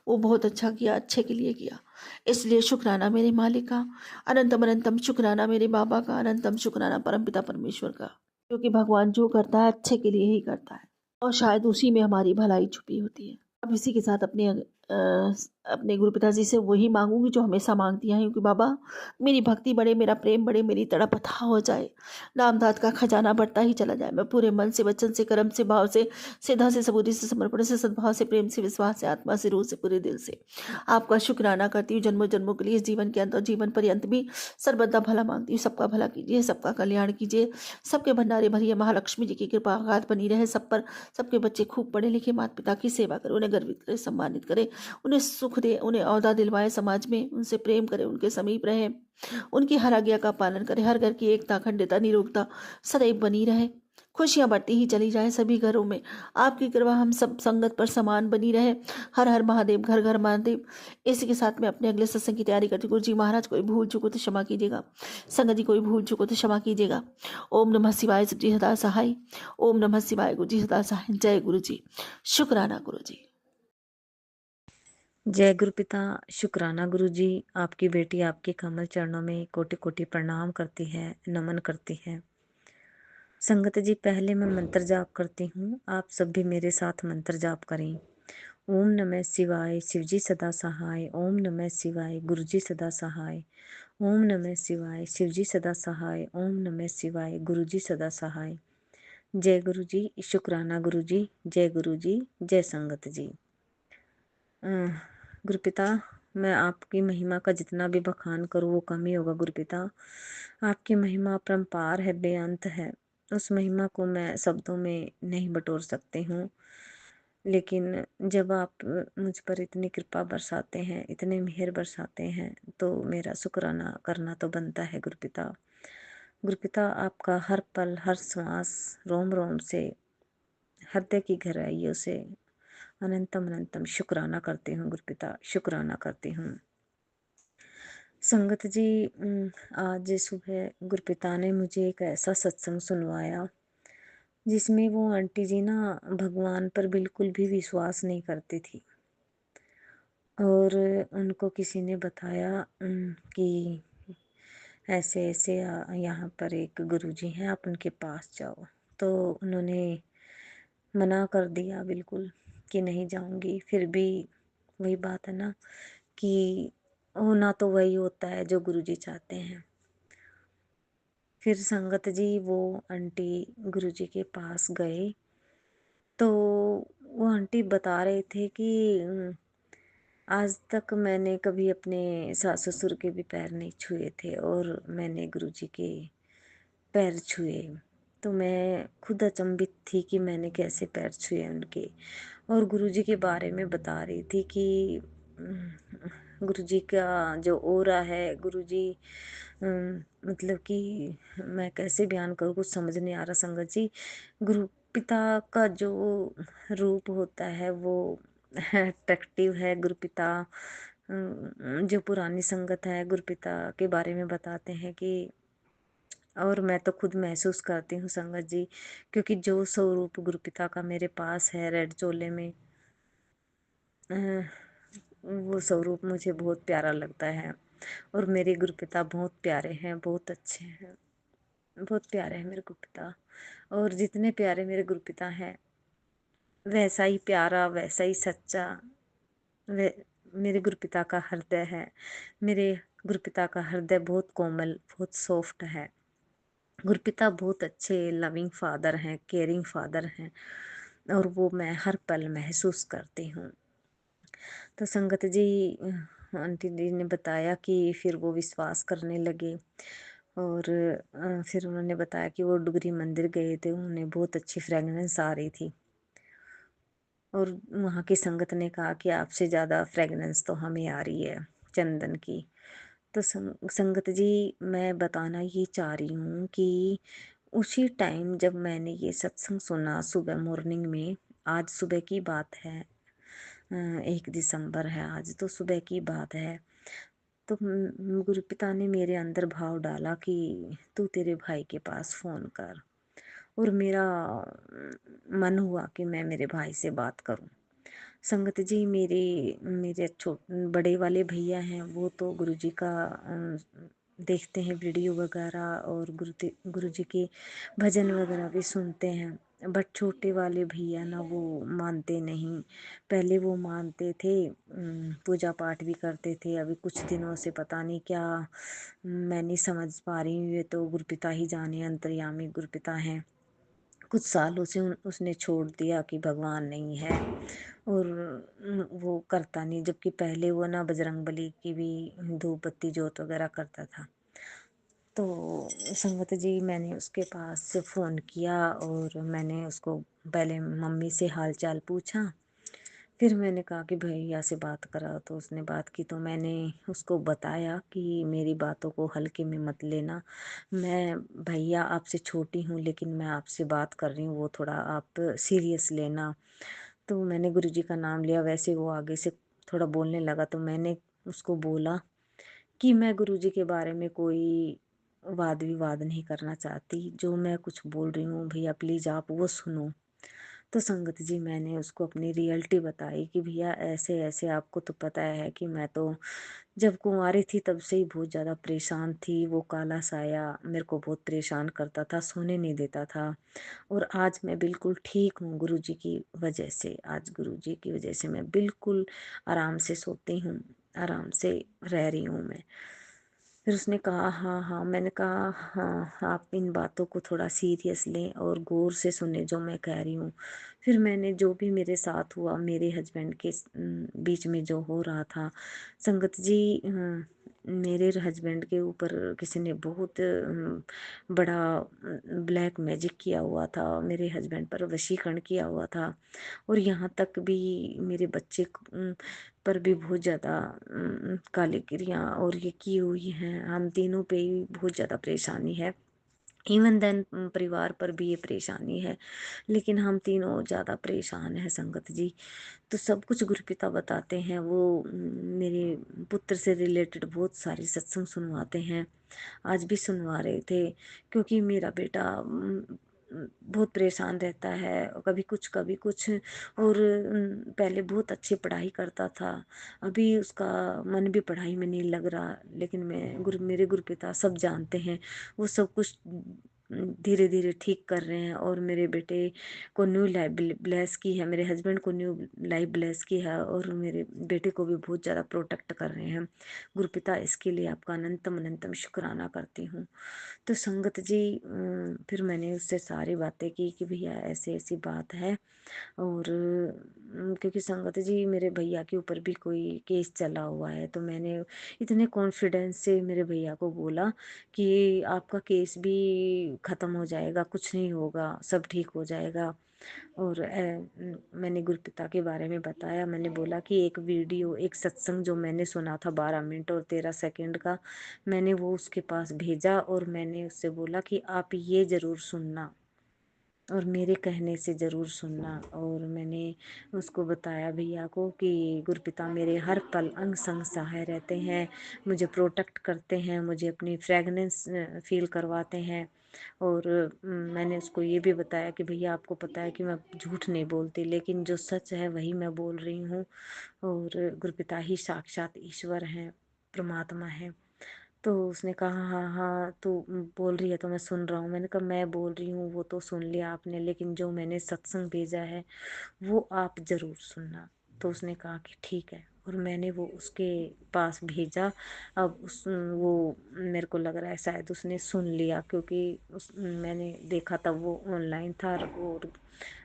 वो बहुत अच्छा किया, अच्छे के लिए किया। इसलिए शुक्राना मेरे मालिक का, अनंतम अनंतम शुक्राना मेरे बाबा का, अनंतम शुक्राना परमपिता परमेश्वर का। क्योंकि भगवान जो करता है अच्छे के लिए ही करता है, और शायद उसी में हमारी भलाई छुपी होती है। अब इसी के साथ अपने गुरु पिताजी से वही मांगूंगी जो हमेशा मांगती हैं, क्योंकि बाबा मेरी भक्ति बढ़े, मेरा प्रेम बढ़े, मेरी तड़प अथाह हो जाए, नामदात का खजाना बढ़ता ही चला जाए। मैं पूरे मन से, वचन से, कर्म से, भाव से, सिद्धा से, सबूरी से, समर्पण से, सद्भाव से, प्रेम से, विश्वास से, आत्मा से, रूह से, पूरे दिल से आपका शुक्राना करती हूँ। जन्मों जन्मों के लिए, इस जीवन के अंत और जीवन पर्यंत भी सर्वदा भला मांगती हूँ। सबका भला कीजिए, सबका कल्याण कीजिए, सबके भंडारे भरिए महालक्ष्मी जी की कृपा आघात बनी रहे सब पर। सबके बच्चे खूब पढ़े लिखे, माता पिता की सेवा करें, उन्हें गर्वित करे, सम्मानित करे, उन्हें सुख दे, उन्हें औदा दिलवाए, समाज में उनसे प्रेम करे, उनके समीप रहे, उनकी हर आज्ञा का पालन करे, हर घर की एकता, अखंडता, निरोगता सदैव बनी रहे, खुशियां बढ़ती ही चली जाए सभी घरों में। आपकी कृपा हम सब संगत पर समान बनी रहे। हर हर महादेव, घर घर महादेव। इसी के साथ में अपने अगले सत्संग की तैयारी करती हूँ। गुरु जी महाराज कोई भूल चूको तो क्षमा कीजिएगा, संगत जी कोई भूल चूको तो क्षमा कीजिएगा। ओम नमः शिवाय, शिव जी सदा सहाय। ओम नमः शिवाय, गुरु जी सदा सहाय। जय गुरु जी। शुक्राना गुरु जी। जय गुरुपिता। शुक्राना गुरुजी। आपकी बेटी आपके कमल चरणों में कोटि कोटि प्रणाम करती है, नमन करती है। संगत जी पहले मैं मंत्र जाप करती हूँ, आप सब भी मेरे साथ मंत्र जाप करें। ओम नमः शिवाय, शिवजी सदा सहाय। ओम नमः शिवाय, गुरुजी सदा सहाय। ओम नमः शिवाय, शिवजी सदा सहाय। ओम नमः शिवाय, गुरुजी सदा सहाय। जय गुरु जी, शुक्राना गुरु जी, जय गुरु जी, जय संगत जी। गुरुपिता, मैं आपकी महिमा का जितना भी बखान करूँ वो कम ही होगा गुरुपिता। आपकी महिमा अपरंपार है, बेअंत है। उस महिमा को मैं शब्दों में नहीं बटोर सकती हूँ, लेकिन जब आप मुझ पर इतनी कृपा बरसाते हैं, इतने मेहर बरसाते हैं, तो मेरा शुक्राना करना तो बनता है गुरुपिता। गुरुपिता, आपका हर पल, हर श्वास, रोम रोम से, हृदय की गहराइयों से अनंतम अनंतम शुक्राना करती हूँ गुरुपिता, शुक्राना करती हूँ। संगत जी, आज सुबह गुरुपिता ने मुझे एक ऐसा सत्संग सुनवाया जिसमें वो आंटी जी ना भगवान पर बिल्कुल भी विश्वास नहीं करती थी, और उनको किसी ने बताया कि ऐसे ऐसे यहाँ पर एक गुरुजी हैं, आप उनके पास जाओ। तो उन्होंने मना कर दिया बिल्कुल कि नहीं जाऊंगी। फिर भी वही बात है ना कि होना तो वही होता है जो गुरुजी चाहते हैं। फिर संगत जी वो आंटी गुरुजी के पास गए, तो वो आंटी बता रहे थे कि आज तक मैंने कभी अपने सास ससुर के भी पैर नहीं छुए थे, और मैंने गुरुजी के पैर छुए। तो मैं खुद अचंभित थी कि मैंने कैसे पैर छुए उनके, और गुरुजी के बारे में बता रही थी कि गुरुजी का जो ऑरा है, गुरुजी मतलब कि मैं कैसे बयान करूँ, कुछ समझ नहीं आ रहा संगत जी। गुरु पिता का जो रूप होता है वो अट्रैक्टिव है। गुरु पिता जो पुरानी संगत है गुरु पिता के बारे में बताते हैं कि, और मैं तो खुद महसूस करती हूँ संगत जी, क्योंकि जो स्वरूप गुरुपिता का मेरे पास है रेड चोले में, अ, वो स्वरूप मुझे बहुत प्यारा लगता है। और मेरे गुरुपिता बहुत प्यारे हैं, बहुत अच्छे हैं, बहुत प्यारे हैं मेरे गुरुपिता। और जितने प्यारे मेरे गुरुपिता हैं, वैसा ही प्यारा, वैसा ही सच्चा वे मेरे गुरुपिता का हृदय है। मेरे गुरुपिता का हृदय बहुत कोमल, बहुत सॉफ्ट है। गुरुपिता बहुत अच्छे लविंग फादर हैं, केयरिंग फादर हैं, और वो मैं हर पल महसूस करती हूँ। तो संगत जी, आंटी जी ने बताया कि फिर वो विश्वास करने लगे, और फिर उन्होंने बताया कि वो डुगरी मंदिर गए थे, उन्हें बहुत अच्छी फ्रेगनेंस आ रही थी, और वहाँ की संगत ने कहा कि आपसे ज़्यादा फ्रेगनेंस तो हमें आ रही है चंदन की। तो संगत जी, मैं बताना ये चाह रही हूँ कि उसी टाइम जब मैंने ये सत्संग सुना सुबह मॉर्निंग में, आज सुबह की बात है, 1 दिसंबर है आज, तो सुबह की बात है। तो गुरुपिता ने मेरे अंदर भाव डाला कि तू तेरे भाई के पास फ़ोन कर, और मेरा मन हुआ कि मैं मेरे भाई से बात करूं। संगत जी, मेरे मेरे बड़े वाले भैया हैं, वो तो गुरुजी का देखते हैं वीडियो वगैरह, और गुरुजी के भजन वगैरह भी सुनते हैं। बट छोटे वाले भैया ना वो मानते नहीं। पहले वो मानते थे, पूजा पाठ भी करते थे। अभी कुछ दिनों से पता नहीं क्या, मैं नहीं समझ पा रही हूँ, ये तो गुरुपिता ही जाने, अंतर्यामी गुरुपिता हैं। कुछ सालों से उसने छोड़ दिया कि भगवान नहीं है, और वो करता नहीं, जबकि पहले वो ना बजरंगबली की भी धूप बत्ती जोत वगैरह करता था। तो संगत जी, मैंने उसके पास फ़ोन किया, और मैंने उसको पहले मम्मी से हाल चाल पूछा, फिर मैंने कहा कि भैया से बात करा। तो उसने बात की, तो मैंने उसको बताया कि मेरी बातों को हल्के में मत लेना, मैं भैया आपसे छोटी हूँ, लेकिन मैं आपसे बात कर रही हूँ, वो थोड़ा आप सीरियस लेना। तो मैंने गुरुजी का नाम लिया, वैसे वो आगे से थोड़ा बोलने लगा, तो मैंने उसको बोला कि मैं गुरुजी के बारे में कोई वाद विवाद नहीं करना चाहती, जो मैं कुछ बोल रही हूँ भैया प्लीज़ आप वो सुनो। तो संगत जी, मैंने उसको अपनी रियलिटी बताई कि भैया ऐसे ऐसे, आपको तो पता है कि मैं तो जब कुंवारी थी तब से ही बहुत ज़्यादा परेशान थी। वो काला साया मेरे को बहुत परेशान करता था, सोने नहीं देता था, और आज मैं बिल्कुल ठीक हूँ गुरुजी की वजह से। आज गुरुजी की वजह से मैं बिल्कुल आराम से सोती हूँ, आराम से रह रही हूँ मैं। फिर उसने कहा हाँ हाँ। मैंने कहा हाँ, आप इन बातों को थोड़ा सीरियस लें और गौर से सुने जो मैं कह रही हूँ। फिर मैंने जो भी मेरे साथ हुआ, मेरे हस्बैंड के बीच में जो हो रहा था, संगत जी, मेरे हस्बैंड के ऊपर किसी ने बहुत बड़ा ब्लैक मैजिक किया हुआ था, मेरे हस्बैंड पर वशीकरण किया हुआ था। और यहाँ तक भी मेरे बच्चे पर भी बहुत ज़्यादा काली क्रियाँ और ये की हुई हैं। हम तीनों पे ही बहुत ज़्यादा परेशानी है। इवन देन परिवार पर भी ये परेशानी है, लेकिन हम तीनों ज़्यादा परेशान हैं संगत जी। तो सब कुछ गुरुपिता बताते हैं। वो मेरे पुत्र से रिलेटेड बहुत सारी सत्संग सुनवाते हैं। आज भी सुनवा रहे थे, क्योंकि मेरा बेटा बहुत परेशान रहता है, कभी कुछ। और पहले बहुत अच्छी पढ़ाई करता था, अभी उसका मन भी पढ़ाई में नहीं लग रहा। लेकिन मेरे गुरुपिता सब जानते हैं, वो सब कुछ धीरे धीरे ठीक कर रहे हैं। और मेरे बेटे को न्यू लाइफ ब्लेस की है, मेरे हस्बैंड को न्यू लाइफ ब्लेस की है, और मेरे बेटे को भी बहुत ज़्यादा प्रोटेक्ट कर रहे हैं गुरुपिता। इसके लिए आपका अनंतम अनंतम शुक्राना करती हूँ। तो संगत जी, फिर मैंने उससे सारी बातें की कि भैया ऐसे ऐसी बात है। और क्योंकि संगत जी, मेरे भैया के ऊपर भी कोई केस चला हुआ है, तो मैंने इतने कॉन्फिडेंस से मेरे भैया को बोला कि आपका केस भी ख़त्म हो जाएगा, कुछ नहीं होगा, सब ठीक हो जाएगा। और मैंने गुरुपिता के बारे में बताया। मैंने बोला कि एक वीडियो, एक सत्संग जो मैंने सुना था 12 मिनट और 13 सेकंड का, मैंने वो उसके पास भेजा और मैंने उससे बोला कि आप ये ज़रूर सुनना और मेरे कहने से ज़रूर सुनना। और मैंने उसको बताया भैया को कि गुरुपिता मेरे हर पल अंग संग सहाय रहते हैं, मुझे प्रोटेक्ट करते हैं, मुझे अपनी फ्रेगनेंस फील करवाते हैं। और मैंने उसको ये भी बताया कि भैया आपको पता है कि मैं झूठ नहीं बोलती, लेकिन जो सच है वही मैं बोल रही हूँ। और गुरुपिता ही साक्षात ईश्वर हैं, परमात्मा है। तो उसने कहा हाँ हाँ, तू बोल रही है तो मैं सुन रहा हूँ। मैंने कहा मैं बोल रही हूँ वो तो सुन लिया आपने, लेकिन जो मैंने सत्संग भेजा है वो आप जरूर सुनना। तो उसने कहा कि ठीक है, और मैंने वो उसके पास भेजा। अब वो मेरे को लग रहा है शायद उसने सुन लिया, क्योंकि मैंने देखा था वो ऑनलाइन था, और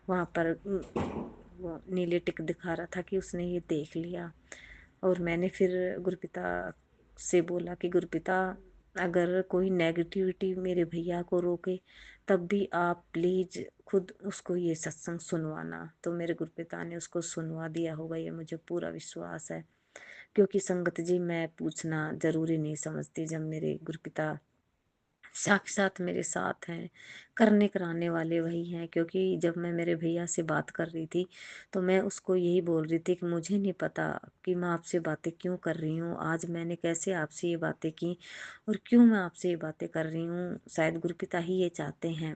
वहाँ पर वो नीले टिक दिखा रहा था कि उसने ये देख लिया। और मैंने फिर गुरुपिता से बोला कि गुरुपिता, अगर कोई नेगेटिविटी मेरे भैया को रोके, तब भी आप प्लीज खुद उसको ये सत्संग सुनवाना। तो मेरे गुरुपिता ने उसको सुनवा दिया होगा, ये मुझे पूरा विश्वास है। क्योंकि संगत जी, मैं पूछना जरूरी नहीं समझती, जब मेरे गुरुपिता साक्षात मेरे साथ हैं, करने कराने वाले वही हैं। क्योंकि जब मैं मेरे भैया से बात कर रही थी, तो मैं उसको यही बोल रही थी कि मुझे नहीं पता कि मैं आपसे बातें क्यों कर रही हूँ, आज मैंने कैसे आपसे ये बातें की और क्यों मैं आपसे ये बातें कर रही हूँ, शायद गुरुपिता ही ये चाहते हैं।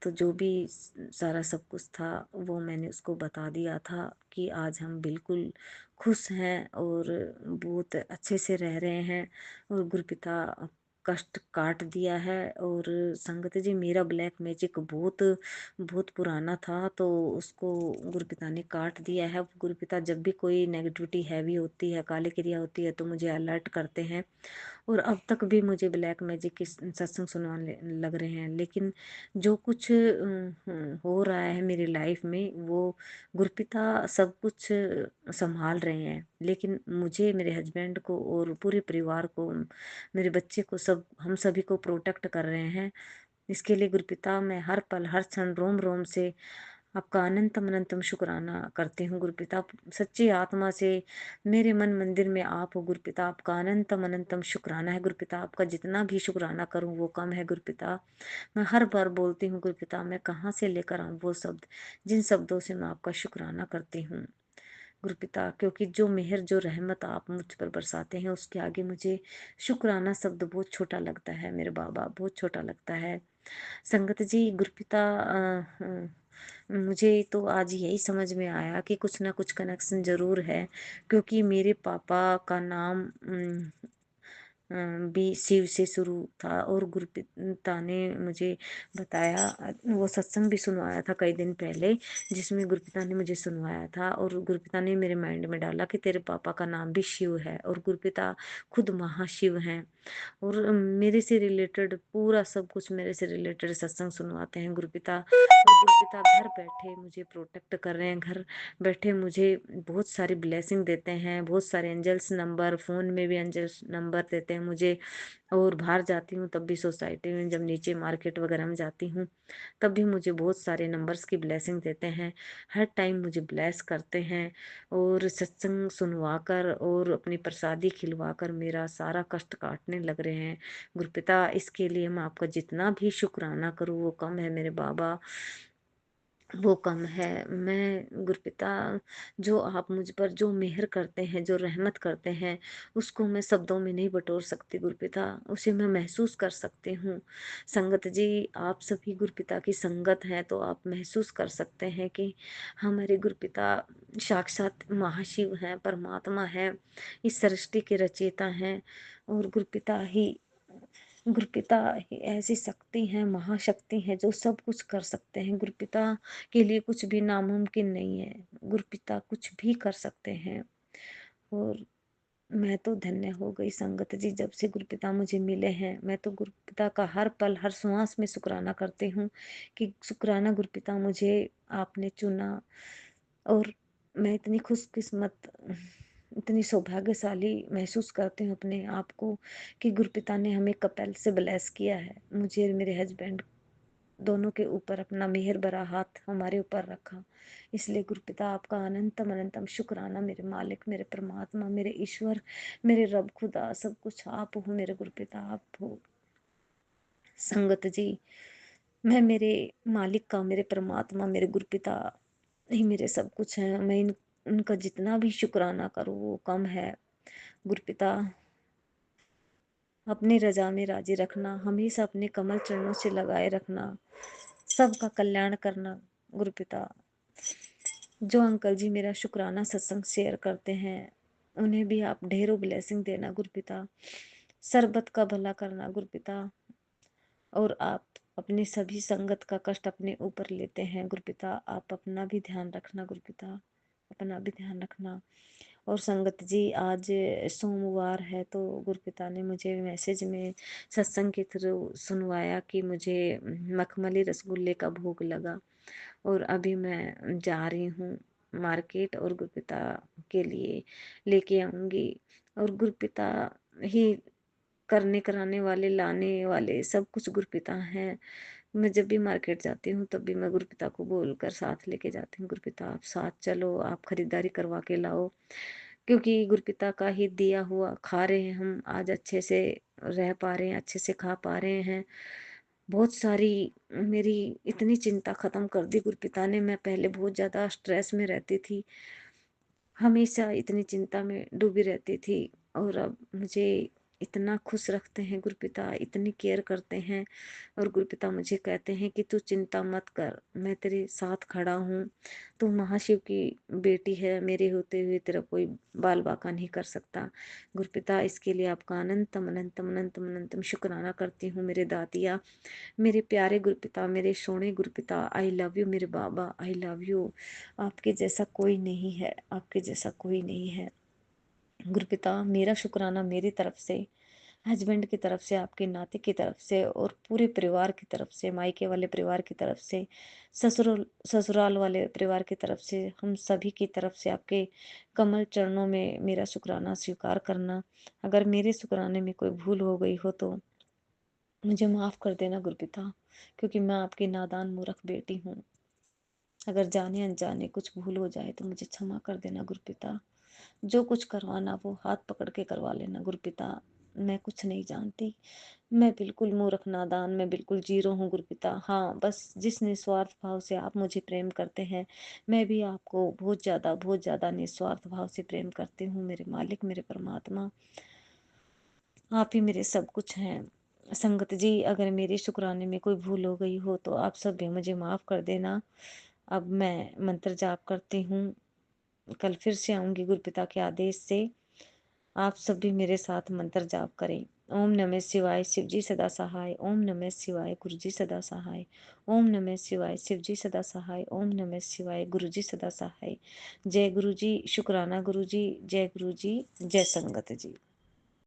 तो जो भी सारा सब कुछ था वो मैंने उसको बता दिया था कि आज हम बिल्कुल खुश हैं और बहुत अच्छे से रह रहे हैं, और गुरुपिता कष्ट काट दिया है। और संगत जी, मेरा ब्लैक मैजिक बहुत बहुत पुराना था, तो उसको गुरुपिता ने काट दिया है। गुरुपिता जब भी कोई नेगेटिविटी हैवी होती है, काली क्रिया होती है, तो मुझे अलर्ट करते हैं। और अब तक भी मुझे ब्लैक मैजिक के सत्संग सुनवाने लग रहे हैं। लेकिन जो कुछ हो रहा है मेरी लाइफ में, वो गुरुपिता सब कुछ संभाल रहे हैं। लेकिन मुझे, मेरे हस्बैंड को और पूरे परिवार को, मेरे बच्चे को, सब हम सभी को प्रोटेक्ट कर रहे हैं। इसके लिए गुरुपिता मैं हर पल हर क्षण रोम रोम से आपका अनंतम अनंतम शुक्राना करती हूँ गुरुपिता। सच्ची आत्मा से मेरे मन मंदिर में आप हो गुरुपिता, आपका अनंतम अनंतम शुक्राना है गुरुपिता। आपका जितना भी शुक्राना करूँ वो कम है गुरुपिता। मैं हर बार बोलती हूँ गुरुपिता, मैं कहाँ से लेकर आऊँ वो शब्द, जिन शब्दों से मैं आपका शुक्राना करती हूँ गुरुपिता। क्योंकि जो मेहर, जो रहमत आप मुझ पर बरसाते हैं, उसके आगे मुझे शुक्राना शब्द बहुत छोटा लगता है मेरे बाबा, बहुत छोटा लगता है। संगत जी, गुरुपिता, मुझे तो आज यही समझ में आया कि कुछ ना कुछ कनेक्शन जरूर है। क्योंकि मेरे पापा का नाम भी शिव से शुरू था, और गुरुपिता ने मुझे बताया, वो सत्संग भी सुनवाया था कई दिन पहले, जिसमें गुरुपिता ने मुझे सुनवाया था, और गुरुपिता ने मेरे माइंड में डाला कि तेरे पापा का नाम भी शिव है, और गुरुपिता खुद महाशिव हैं, और मेरे से रिलेटेड पूरा सब कुछ, मेरे से रिलेटेड सत्संग सुनवाते हैं गुरुपिता। और गुरुपिता घर बैठे मुझे प्रोटेक्ट कर रहे हैं, घर बैठे मुझे बहुत सारी ब्लेसिंग देते हैं, बहुत सारे एंजल्स नंबर, फोन में भी एंजल्स नंबर देते हैं मुझे, और बाहर जाती हूँ तब भी सोसाइटी में, जब नीचे मार्केट वगैरह में जाती हूँ तब भी मुझे बहुत सारे नंबर्स की ब्लेसिंग देते हैं, हर टाइम मुझे ब्लेस करते हैं, और सत्संग सुनवाकर और अपनी प्रसादी खिलवाकर मेरा सारा कष्ट काटने लग रहे हैं गुरुपिता। इसके लिए मैं आपका जितना भी शुक्राना करूँ वो कम है मेरे बाबा, वो कम है। मैं गुरुपिता, जो आप मुझ पर जो मेहर करते हैं, जो रहमत करते हैं, उसको मैं शब्दों में नहीं बटोर सकती गुरुपिता, उसे मैं महसूस कर सकती हूँ। संगत जी, आप सभी गुरुपिता की संगत हैं तो आप महसूस कर सकते हैं कि हमारे गुरुपिता साक्षात महाशिव हैं, परमात्मा हैं, इस सृष्टि के रचयिता हैं, और गुरुपिता ही ऐसी शक्ति है, महाशक्ति है, जो सब कुछ कर सकते हैं। गुरुपिता के लिए कुछ भी नामुमकिन नहीं है, गुरुपिता कुछ भी कर सकते हैं। और मैं तो धन्य हो गई संगत जी, जब से गुरुपिता मुझे मिले हैं। मैं तो गुरुपिता का हर पल, हर श्वास में शुक्राना करती हूँ कि शुक्राना गुरुपिता, मुझे आपने चुना, और मैं इतनी खुशकिस्मत, इतनी सौभाग्यशाली महसूस करती हूँ अपने आप को कि गुरुपिता ने हमें कपल से ब्लेस किया है, मुझे और मेरे हस्बैंड दोनों के ऊपर अपना मेहर भरा हाथ हमारे ऊपर रखा। इसलिए गुरुपिता आपका अनंतम अनंतम शुक्राना, मेरे मालिक, मेरे परमात्मा, मेरे ईश्वर, मेरे रब खुदा, सब कुछ आप हो मेरे गुरुपिता, आप हो। संगत जी, मैं मेरे मालिक का, मेरे परमात्मा, मेरे गुरुपिता ही मेरे सब कुछ है। मैं उनका जितना भी शुक्राना करूँ वो कम है गुरुपिता। अपनी रजा में राजी रखना, हमेशा अपने कमल चरणों से लगाए रखना, सबका कल्याण करना गुरुपिता। जो अंकल जी मेरा शुक्राना सत्संग शेयर करते हैं, उन्हें भी आप ढेरों ब्लेसिंग देना गुरुपिता, सरबत का भला करना गुरुपिता। और आप अपने सभी संगत का कष्ट अपने ऊपर लेते हैं गुरुपिता, आप अपना भी ध्यान रखना गुरुपिता, अपना भी ध्यान रखना। और संगत जी, आज सोमवार है तो गुरुपिता ने मुझे मैसेज में सत्संग के थ्रू सुनवाया कि मुझे मखमली रसगुल्ले का भोग लगा, और अभी मैं जा रही हूँ मार्केट, और गुरुपिता के लिए लेके आऊंगी। और गुरुपिता ही करने कराने वाले, लाने वाले, सब कुछ गुरुपिता हैं। मैं जब भी मार्केट जाती हूँ तब भी मैं गुरुपिता को बोलकर साथ लेके जाती हूँ, गुरुपिता आप साथ चलो, आप खरीदारी करवा के लाओ, क्योंकि गुरुपिता का ही दिया हुआ खा रहे हैं हम, आज अच्छे से रह पा रहे हैं, अच्छे से खा पा रहे हैं। बहुत सारी मेरी इतनी चिंता खत्म कर दी गुरुपिता ने। मैं पहले बहुत ज्यादा स्ट्रेस में रहती थी, हमेशा इतनी चिंता में डूबी रहती थी, और अब मुझे इतना खुश रखते हैं गुरुपिता, इतनी केयर करते हैं। और गुरुपिता मुझे कहते हैं कि तू चिंता मत कर, मैं तेरे साथ खड़ा हूँ, तू महाशिव की बेटी है, मेरे होते हुए तेरा कोई बाल बाका नहीं कर सकता। गुरुपिता, इसके लिए आपका अनंतम अनंतम अनंतम अनंतम शुक्राना करती हूँ मेरे दातिया, मेरे प्यारे गुरुपिता, मेरे सोने गुरुपिता। आई लव यू मेरे बाबा, आई लव यू। आपके जैसा कोई नहीं है, आपके जैसा कोई नहीं है गुरुपिता। मेरा शुक्राना मेरी तरफ से, हस्बैंड की तरफ से, आपके नाते की तरफ से, और पूरे परिवार की तरफ से, मायके वाले परिवार की तरफ से, ससुराल वाले परिवार की तरफ से, हम सभी की तरफ से आपके कमल चरणों में मेरा शुक्राना स्वीकार करना। अगर मेरे शुक्राने में कोई भूल हो गई हो तो मुझे माफ कर देना गुरुपिता, क्योंकि मैं आपकी नादान मूर्ख बेटी हूँ। अगर जाने अनजाने कुछ भूल हो जाए तो मुझे क्षमा कर देना गुरुपिता। जो कुछ करवाना वो हाथ पकड़ के करवा लेना गुरुपिता। मैं कुछ नहीं जानती, मैं बिल्कुल मूर्ख नादान, मैं बिल्कुल जीरो हूँ गुरुपिता। हाँ, बस जिस निस्वार्थ भाव से आप मुझे प्रेम करते हैं, मैं भी आपको बहुत ज़्यादा निस्वार्थ भाव से प्रेम करती हूँ मेरे मालिक, मेरे परमात्मा। आप ही मेरे सब कुछ हैं। संगत जी, अगर मेरे शुक्राने में कोई भूल हो गई हो तो आप सब भी मुझे माफ़ कर देना। अब मैं मंत्र जाप करती हूँ, कल फिर से आऊँगी गुरुपिता के आदेश से। आप सब भी मेरे साथ मंत्र जाप करें। ओम नमः शिवाय शिव जी सदा सहाय। ओम नमः शिवाय गुरु जी सदा सहाय। ओम नमः शिवाय शिव जी सदा सहाय। ओम नमः शिवाय गुरु जी सदा सहाय। जय गुरु जी, शुक्राना गुरु जी, जय गुरु जी, जय संगत जी।